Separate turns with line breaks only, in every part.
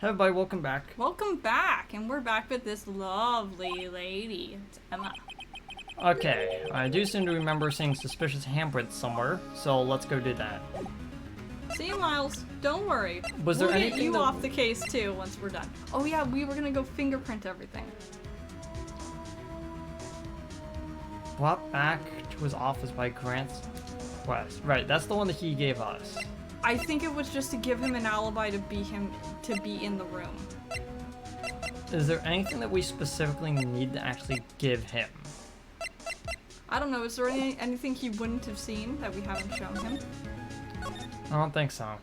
Hey everybody, welcome back.
Welcome back, and we're back with this lovely lady. It's Emma.
Okay, I do seem to remember seeing suspicious handprints somewhere, so let's go do that.
See you, Miles. Don't worry.
Was there
we'll get
anything
you
that...
off the case too once we're done. Oh yeah, we were gonna go fingerprint everything.
Brought back to his office by Grant's request. Right, that's the one that he gave us.
I think it was just to give him an alibi to be in the room.
Is there anything that we specifically need to actually give him?
I don't know. Is there anything he wouldn't have seen that we haven't shown him?
I don't think so.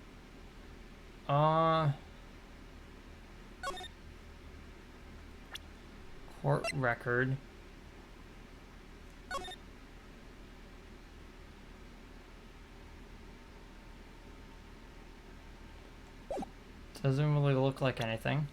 Court record. Doesn't really look like anything.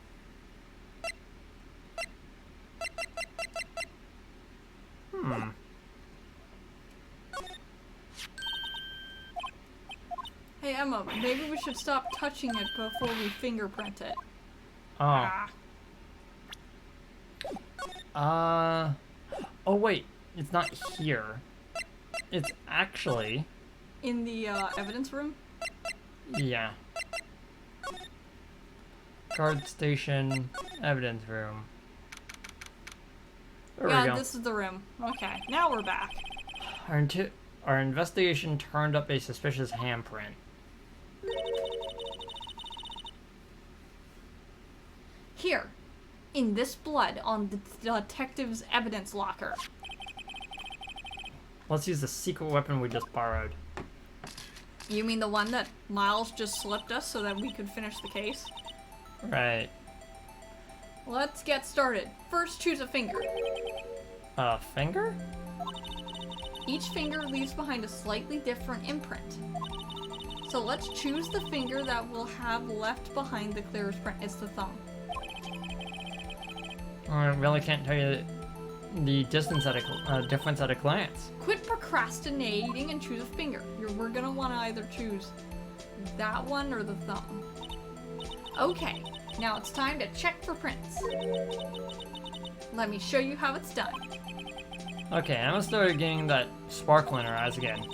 Hey Emma, maybe we should stop touching it before we fingerprint it.
Oh. Oh wait, it's not here. It's actually...
In the evidence room?
Yeah. Guard station, evidence room. There we go.
This is the room. Okay, now we're back.
Our investigation turned up a suspicious handprint.
Here, in this blood on the detective's evidence locker.
Let's use the secret weapon we just borrowed.
You mean the one that Miles just slipped us so that we could finish the case?
Right.
Let's get started. First, choose a finger.
A finger?
Each finger leaves behind a slightly different imprint. So let's choose the finger that will have left behind the clearest print. It's the thumb.
I really can't tell you the distance at difference at a glance.
Quit procrastinating and choose a finger. We're gonna want to either choose that one or the thumb. Okay, now it's time to check for prints. Let me show you how it's done.
Okay, Emma started getting that sparkle in her eyes again.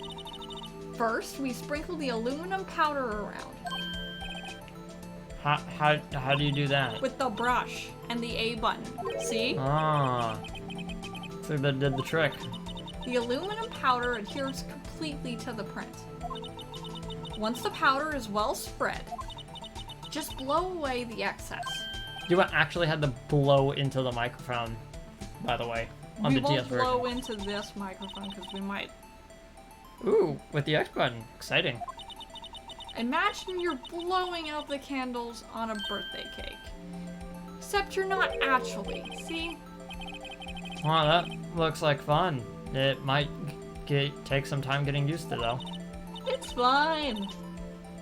First, we sprinkle the aluminum powder around.
How do you do that?
With the brush and the A button. See?
Ah. So that did the trick.
The aluminum powder adheres completely to the print. Once the powder is well spread, just blow away the excess.
You actually had to blow into the microphone, by the way, on the DS version.
We won't blow into this microphone because we might.
Ooh, with the X button. Exciting.
Imagine you're blowing out the candles on a birthday cake. Except you're not actually, see?
Wow, that looks like fun. It might take some time getting used to, though.
It's fine.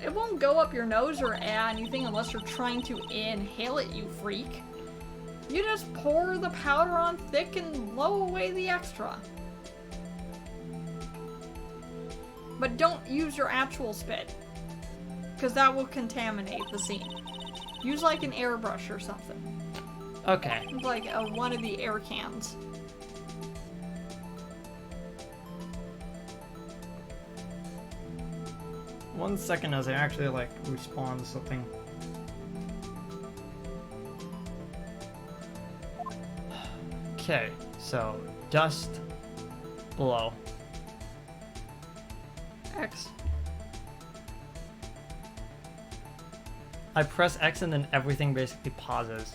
It won't go up your nose or anything unless you're trying to inhale it, you freak. You just pour the powder on thick and blow away the extra. But don't use your actual spit, because that will contaminate the scene. Use like an airbrush or something.
Okay.
Like one of the air cans.
One second as I actually respond to something. Okay, so dust, blow.
X.
I press X and then everything basically pauses.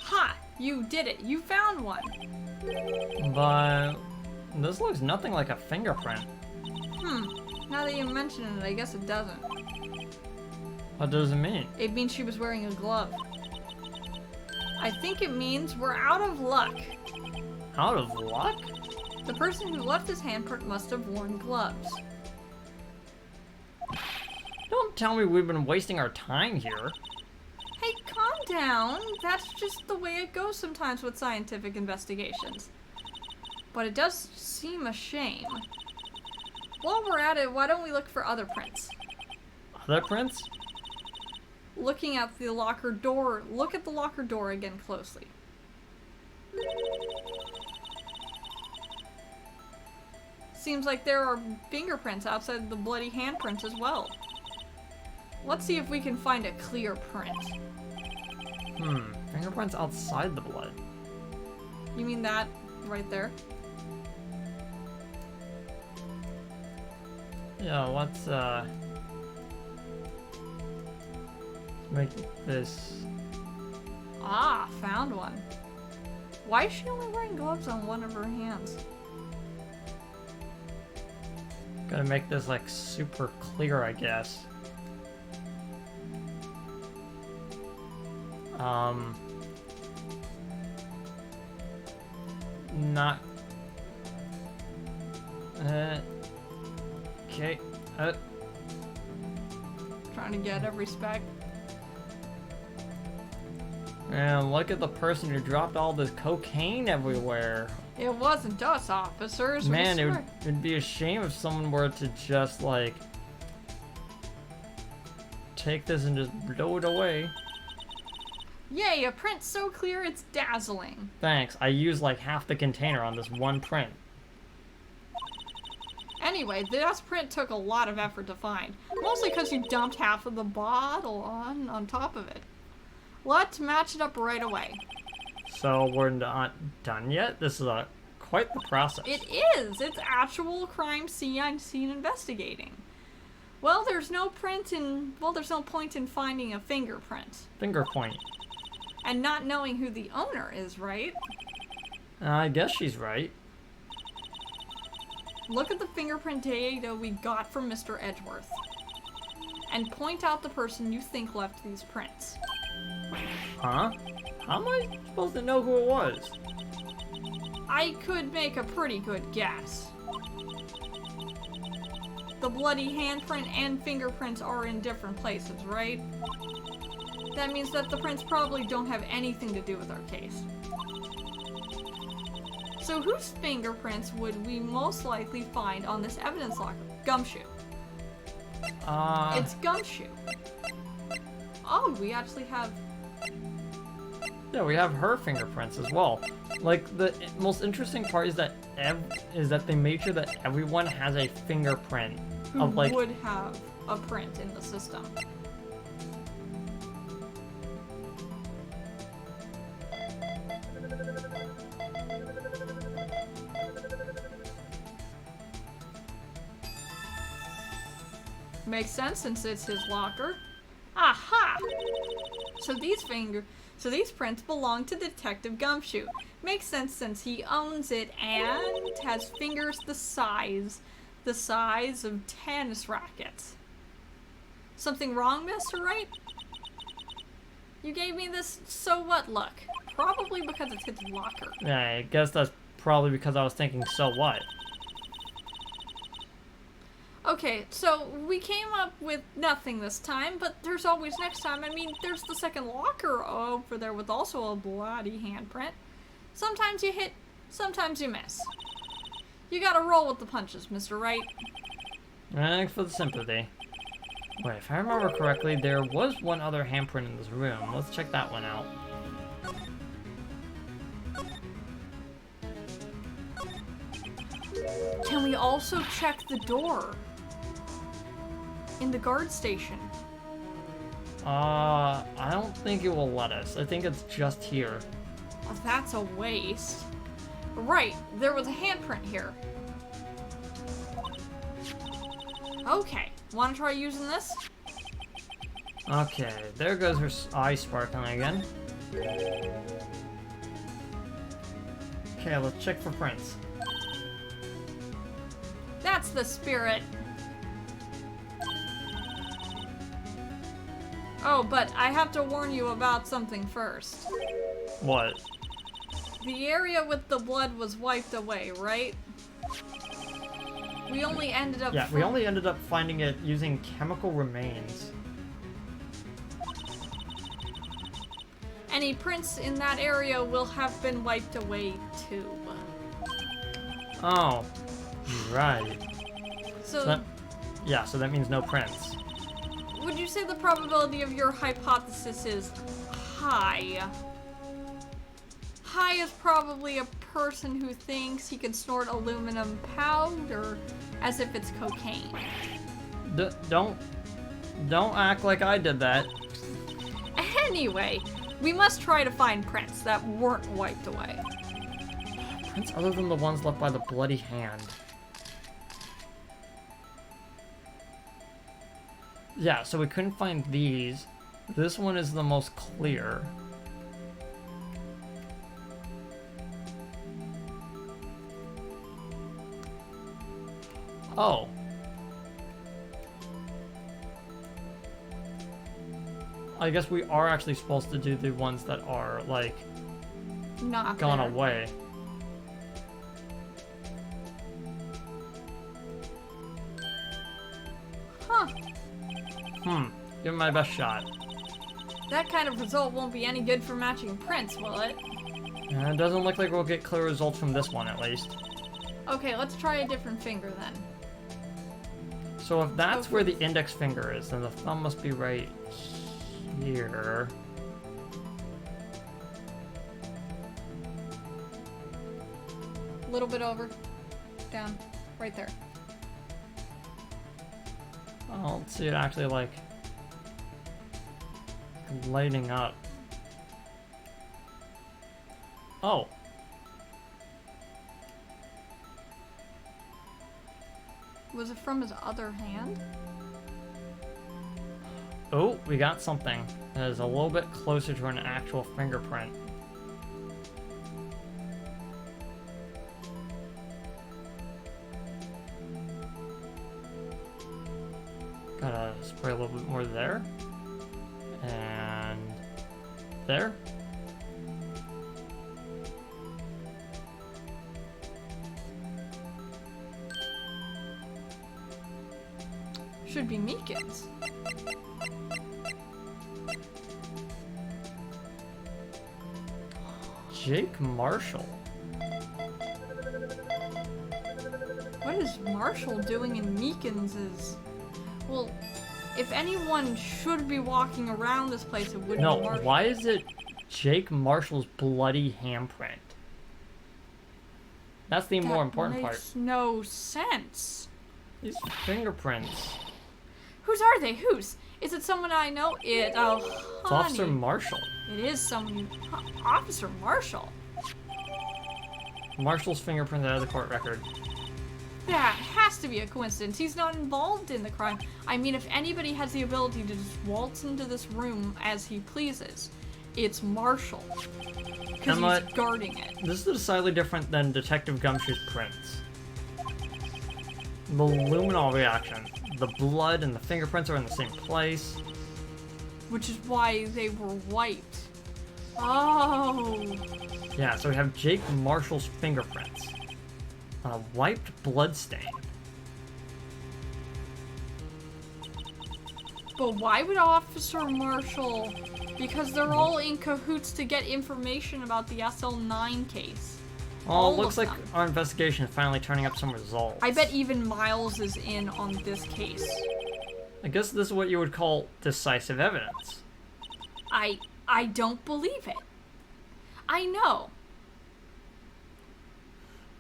Ha! You did it! You found one!
But this looks nothing like a fingerprint.
Now that you mention it, I guess it doesn't.
What does it mean?
It means she was wearing a glove. I think it means we're out of luck.
Out of luck?
The person who left his handprint must have worn gloves.
Don't tell me we've been wasting our time here.
Hey, calm down. That's just the way it goes sometimes with scientific investigations. But it does seem a shame. While we're at it, why don't we look for other prints?
Other prints?
Looking at the locker door, look at the locker door again closely. Seems like there are fingerprints outside the bloody handprints as well. Let's see if we can find a clear print.
Fingerprints outside the blood.
You mean that right there?
Yeah, let's make this.
Ah, found one. Why is she only wearing gloves on one of her hands?
Gotta make this like super clear, I guess. Not. Okay.
Trying to get every speck.
And look at the person who dropped all this cocaine everywhere.
It wasn't us, officers.
Man, it'd be a shame if someone were to just like take this and just blow it away.
Yay, a print so clear it's dazzling.
Thanks. I used like half the container on this one print.
Anyway, this print took a lot of effort to find. Mostly because you dumped half of the bottle on top of it. Let's match it up right away.
So we're not done yet? This is quite the process.
It is! It's actual crime scene investigating. Well, there's no point in finding a fingerprint.
Finger point.
And not knowing who the owner is, right?
I guess she's right.
Look at the fingerprint data we got from Mr. Edgeworth. And point out the person you think left these prints.
Huh? How am I supposed to know who it was?
I could make a pretty good guess. The bloody handprint and fingerprints are in different places, right? That means that the prints probably don't have anything to do with our case. So whose fingerprints would we most likely find on this evidence locker? Gumshoe. It's Gumshoe. Oh, we actually have...
Yeah, we have her fingerprints as well. Like, the most interesting part is that they made sure that everyone has a fingerprint of like...
would have a print in the system. Makes sense since it's his locker. Aha! So these prints belong to Detective Gumshoe. Makes sense since he owns it and has fingers the size of tennis rackets. Something wrong, Mr. Wright? You gave me this so what look. Probably because it's his locker.
Yeah, I guess that's probably because I was thinking, so what?
Okay, so we came up with nothing this time, but there's always next time. I mean, there's the second locker over there with also a bloody handprint. Sometimes you hit, sometimes you miss. You gotta roll with the punches, Mr. Wright.
Thanks for the sympathy. Wait, if I remember correctly, there was one other handprint in this room. Let's check that one out.
Can we also check the door? In the guard station.
I don't think it will let us. I think it's just here.
Oh, that's a waste. Right, there was a handprint here. Okay, wanna try using this?
Okay, there goes her eye sparkling again. Okay, let's check for prints.
That's the spirit. Oh, but I have to warn you about something first.
What?
The area with the blood was wiped away, right? We only ended up...
Yeah, we only ended up finding it using chemical remains.
Any prints in that area will have been wiped away too.
Oh, right.
So
yeah, so that means no prints.
would you say the probability of your hypothesis is high? High is probably a person who thinks he can snort aluminum powder as if it's cocaine.
Don't act like I did that.
Anyway, we must try to find prints that weren't wiped away.
Prints other than the ones left by the bloody hand. Yeah, so we couldn't find these. This one is the most clear. Oh. I guess we are actually supposed to do the ones that are, like,
Not
gone
there.
away.
Huh.
Give it my best shot.
That kind of result won't be any good for matching prints, will it?
It doesn't look like we'll get clear results from this one, at least.
Okay, let's try a different finger then.
So if that's where the index finger is, then the thumb must be right here.
A little bit over. Down. Right there.
I don't see it actually, like, lighting up. Oh.
Was it from his other hand?
Oh, we got something that is a little bit closer to an actual fingerprint. Gotta spray a little bit more there. And there.
Should be Meekins.
Jake Marshall.
What is Marshall doing in Meekins'? Well, if anyone should be walking around this place, it would be
No,
Marshall.
why is it Jake Marshall's bloody handprint? That's the more important part.
Makes no sense.
These fingerprints.
Whose are they? Whose? Is it someone I know?
It's
Honey.
Officer Marshall.
It is someone. Officer Marshall.
Marshall's fingerprint out of the court record.
That has to be a coincidence. He's not involved in the crime. I mean, if anybody has the ability to just waltz into this room as he pleases, it's Marshall. Because he's guarding it.
This is decidedly different than Detective Gumshoe's prints. The luminol reaction. The blood and the fingerprints are in the same place.
Which is why they were wiped. Oh.
Yeah, so we have Jake Marshall's fingerprints. On a wiped blood stain.
But why would Officer Marshall? Because they're all in cahoots to get information about the SL9 case.
Oh, it looks like our investigation is finally turning up some results.
I bet even Miles is in on this case.
I guess this is what you would call decisive evidence.
I don't believe it. I know.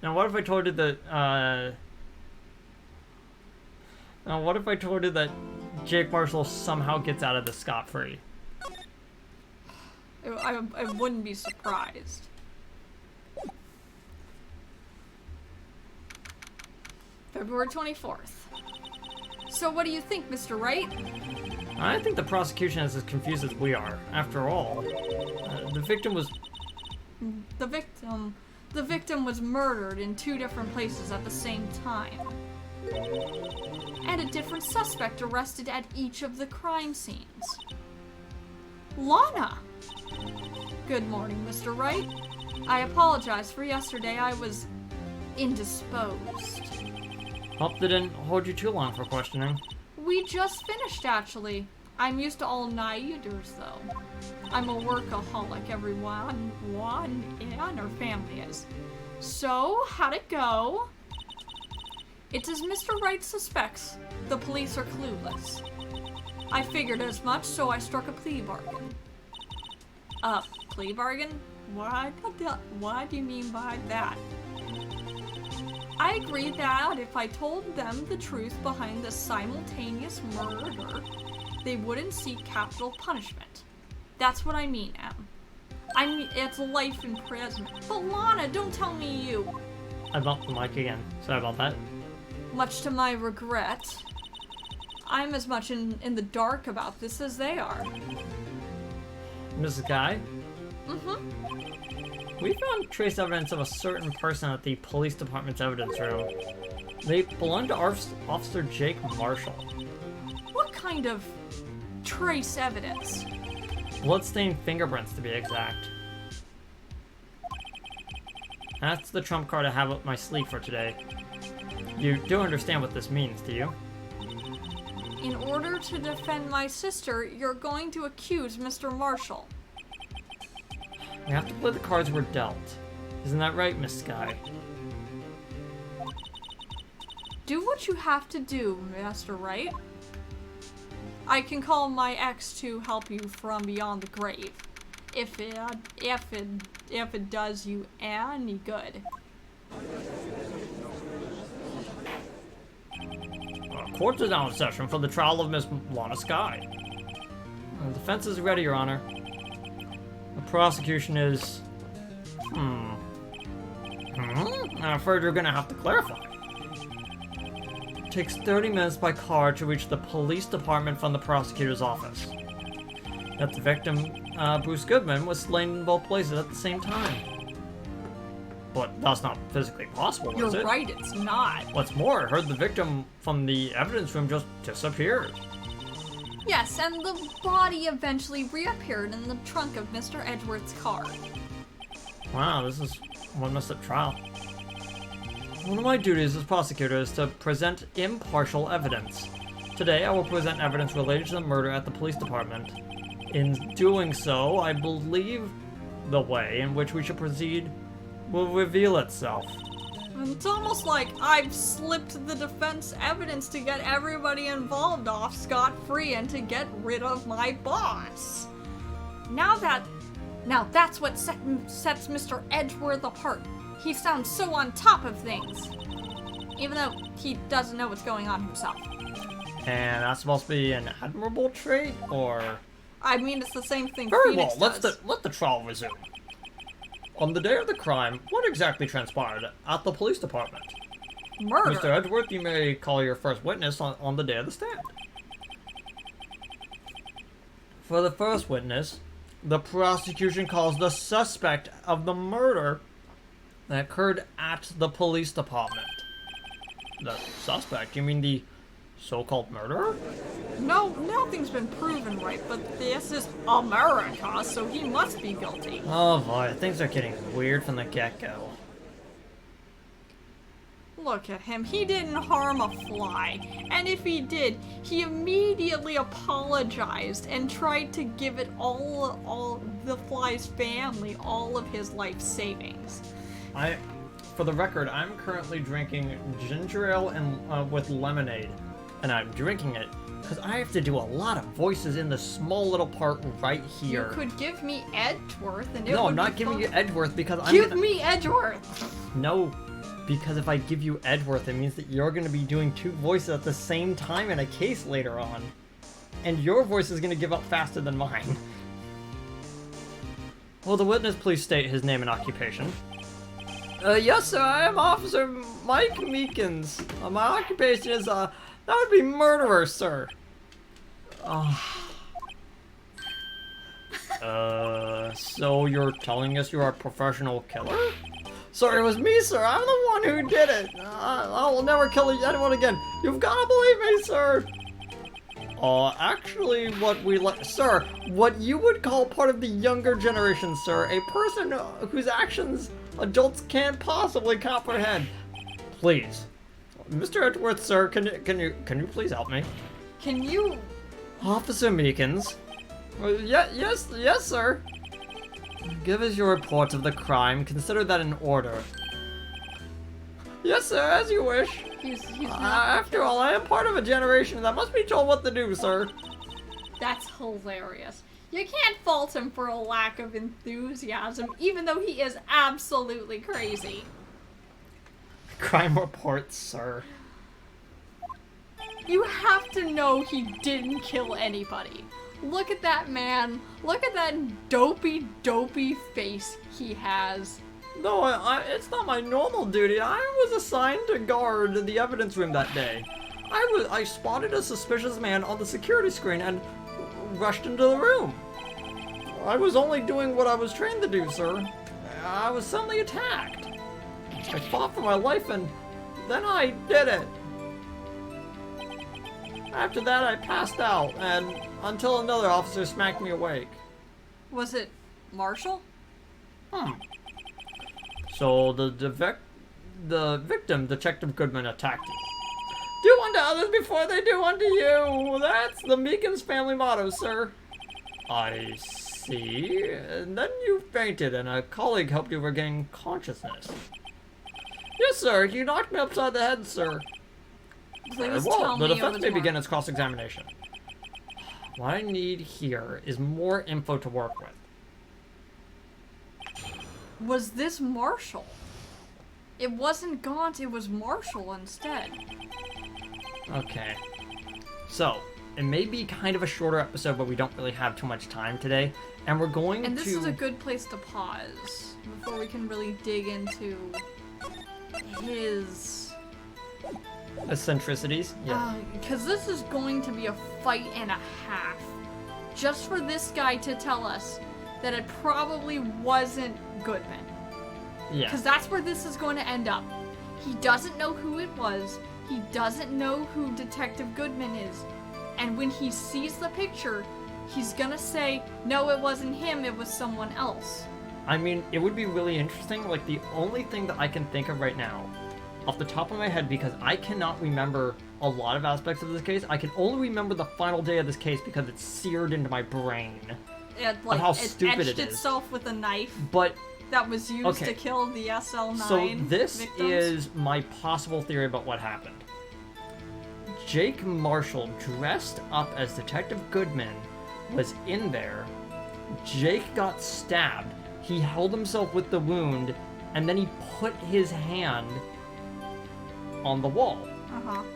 Now, what if I told you that, Now, what if I told you that Jake Marshall somehow gets out of this scot-free?
I wouldn't be surprised. February 24th. So what do you think, Mr. Wright?
I think the prosecution is as confused as we are. After all, the victim was...
The victim was murdered in 2 different places at the same time. And a different suspect arrested at each of the crime scenes. Lana! Good morning, Mr. Wright. I apologize for yesterday. I was indisposed.
Hope they didn't hold you too long for questioning.
We just finished, actually. I'm used to all-nighters, though. I'm a workaholic, everyone in our family is. So, how'd it go? It's as Mr. Wright suspects. The police are clueless. I figured as much, so I struck a plea bargain. Plea bargain? What do you mean by that? I agreed that if I told them the truth behind the simultaneous murder, they wouldn't seek capital punishment. That's what I mean, Em. I mean, it's life imprisonment. But Lana, don't tell me you.
I bumped the mic again. Sorry about that.
Much to my regret, I'm as much in the dark about this as they are.
Mrs. Guy?
Mm-hmm.
We found trace evidence of a certain person at the police department's evidence room. They belong to Officer Jake Marshall.
What kind of trace evidence?
Bloodstained fingerprints, to be exact. That's the trump card I have up my sleeve for today. You do understand what this means, do you?
In order to defend my sister, you're going to accuse Mr. Marshall.
We have to play the cards we're dealt. Isn't that right, Miss Sky?
Do what you have to do, Master Wright. I can call my ex to help you from beyond the grave, if it does you any good.
Court is now in session for the trial of Miss Lana Sky. The defense is ready, Your Honor. The prosecution is... I'm afraid you're gonna have to clarify. It takes 30 minutes by car to reach the police department from the prosecutor's office. That the victim, Bruce Goodman, was slain in both places at the same time. But that's not physically possible, is it?
You're right, it's not.
What's more, I heard the victim from the evidence room just disappeared.
Yes, and the body eventually reappeared in the trunk of Mr. Edgeworth's car.
Wow, this is one messed up trial. One of my duties as prosecutor is to present impartial evidence. Today, I will present evidence related to the murder at the police department. In doing so, I believe the way in which we should proceed will reveal itself.
It's almost like I've slipped the defense evidence to get everybody involved off scot-free and to get rid of my boss. Now that's what sets Mr. Edgeworth apart. He sounds so on top of things, even though he doesn't know what's going on himself.
And that's supposed to be an admirable trait, or?
I mean, it's the same thing
Very
Phoenix
well,
does.
let the trial resume. On the day of the crime, what exactly transpired at the police department?
Murder.
Mr. Edgeworth, you may call your first witness on the day of the stand. For the first witness, the prosecution calls the suspect of the murder that occurred at the police department. The suspect? You mean the so-called murderer?
No, nothing's been proven right, but this is America, so he must be guilty.
Oh boy, things are getting weird from the get-go.
Look at him, he didn't harm a fly. And if he did, he immediately apologized and tried to give it all the fly's family all of his life savings.
For the record, I'm currently drinking ginger ale and with lemonade. And I'm drinking it because I have to do a lot of voices in the small little part right here.
You could give me Edgeworth and it
No,
would
I'm not
be
giving
fun.
you Edgeworth because
Give me Edgeworth!
No, because if I give you Edgeworth, it means that you're going to be doing two voices at the same time in a case later on. And your voice is going to give up faster than mine. Will the witness please state his name and occupation? Yes, sir, I am Officer Mike Meekins. My occupation is, that would be murderer, sir. So you're telling us you're a professional killer? Sir, it was me, sir. I'm the one who did it. I will never kill anyone again. You've got to believe me, sir. Actually, sir, what you would call part of the younger generation, sir. A person whose actions adults can't possibly comprehend. Please. Mr. Edgeworth, sir, can you please help me?
Can you...
Officer Meekins. Yes, sir. Give us your report of the crime. Consider that an order. Yes, sir, as you wish.
He's not.
After all, I am part of a generation that must be told what to do, sir.
That's hilarious. You can't fault him for a lack of enthusiasm, even though he is absolutely crazy.
Crime reports, sir.
You have to know he didn't kill anybody. Look at that man. Look at that dopey face he has.
No, it's not my normal duty. I was assigned to guard the evidence room that day. I spotted a suspicious man on the security screen and rushed into the room. I was only doing what I was trained to do, sir. I was suddenly attacked. I fought for my life and then I did it. After that, I passed out and until another officer smacked me awake.
Was it Marshall?
So the victim, Detective Goodman, attacked you. Do unto others before they do unto you. That's the Meekins family motto, sir. I see. And then you fainted and a colleague helped you regain consciousness. Yes, sir. You knocked me upside the head, sir.
Please
Well,
tell
the
me
defense
it
may
was
begin its cross-examination. What I need here is more info to work with.
Was this Marshall? It wasn't Gaunt, it was Marshall instead.
Okay. So, it may be kind of a shorter episode, but we don't really have too much time today. And we're going
And this is a good place to pause before we can really dig into his...
eccentricities? Yeah.
Because this is going to be a fight and a half. Just for this guy to tell us that it probably wasn't Goodman.
Yeah.
Because that's where this is going to end up. He doesn't know who it was. He doesn't know who Detective Goodman is. And when he sees the picture, he's gonna say, no, it wasn't him, it was someone else.
I mean, it would be really interesting. Like, the only thing that I can think of right now, off the top of my head, because I cannot remember a lot of aspects of this case, I can only remember the final day of this case because it's seared into my brain.
It, like,
how
it
stupid
etched
it is.
itself with a knife
But
that was used
okay.
to kill the SL9
So this
victims.
is my possible theory about what happened. Jake Marshall, dressed up as Detective Goodman, was in there. Jake got stabbed. He held himself with the wound, and then he put his hand on the wall.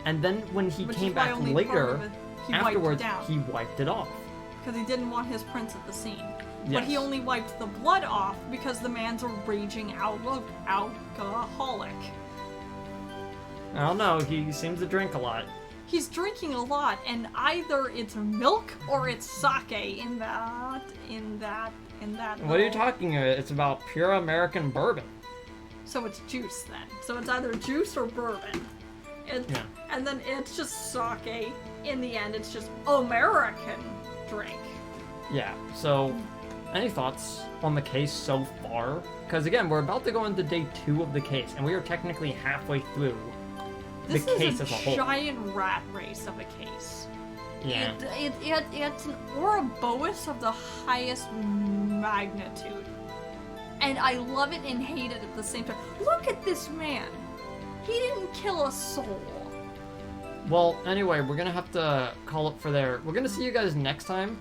And then when he
Which
came
is why
back
only part
later,
of it, he
afterwards,
wiped it
he
down.
wiped it off.
Because he didn't want his prints at the scene. But
Yes.
he only wiped the blood off because the man's a raging alcoholic.
I don't know, he seems to drink a lot.
He's drinking a lot, and either it's milk or it's sake in that.
What are you talking about? It's about pure American bourbon.
So it's juice then. So it's either juice or bourbon.
Yeah.
And then it's just sake. In the end, it's just American drink.
Yeah, so any thoughts on the case so far? Because again, we're about to go into day 2 of the case, and we are technically halfway through the case as a whole.
This is a giant rat race of a case.
Yeah.
It's an Ouroboros of the highest magnitude. And I love it and hate it at the same time. Look at this man. He didn't kill a soul.
Well, anyway, we're gonna have to call it for there. We're gonna see you guys next time.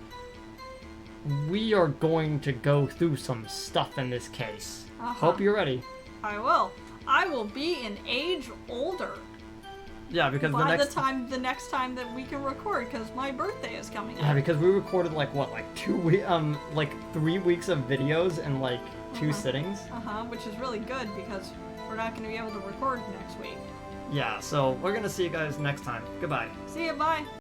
We are going to go through some stuff in this case. Hope you're ready.
I will. I will be an age older
Yeah, because
by the next time that we can record, because my birthday is coming
Yeah,
up.
because we recorded like 3 weeks of videos in like 2 sittings.
Which is really good because we're not going to be able to record next week.
Yeah, so we're gonna see you guys next time. Goodbye.
See ya, bye.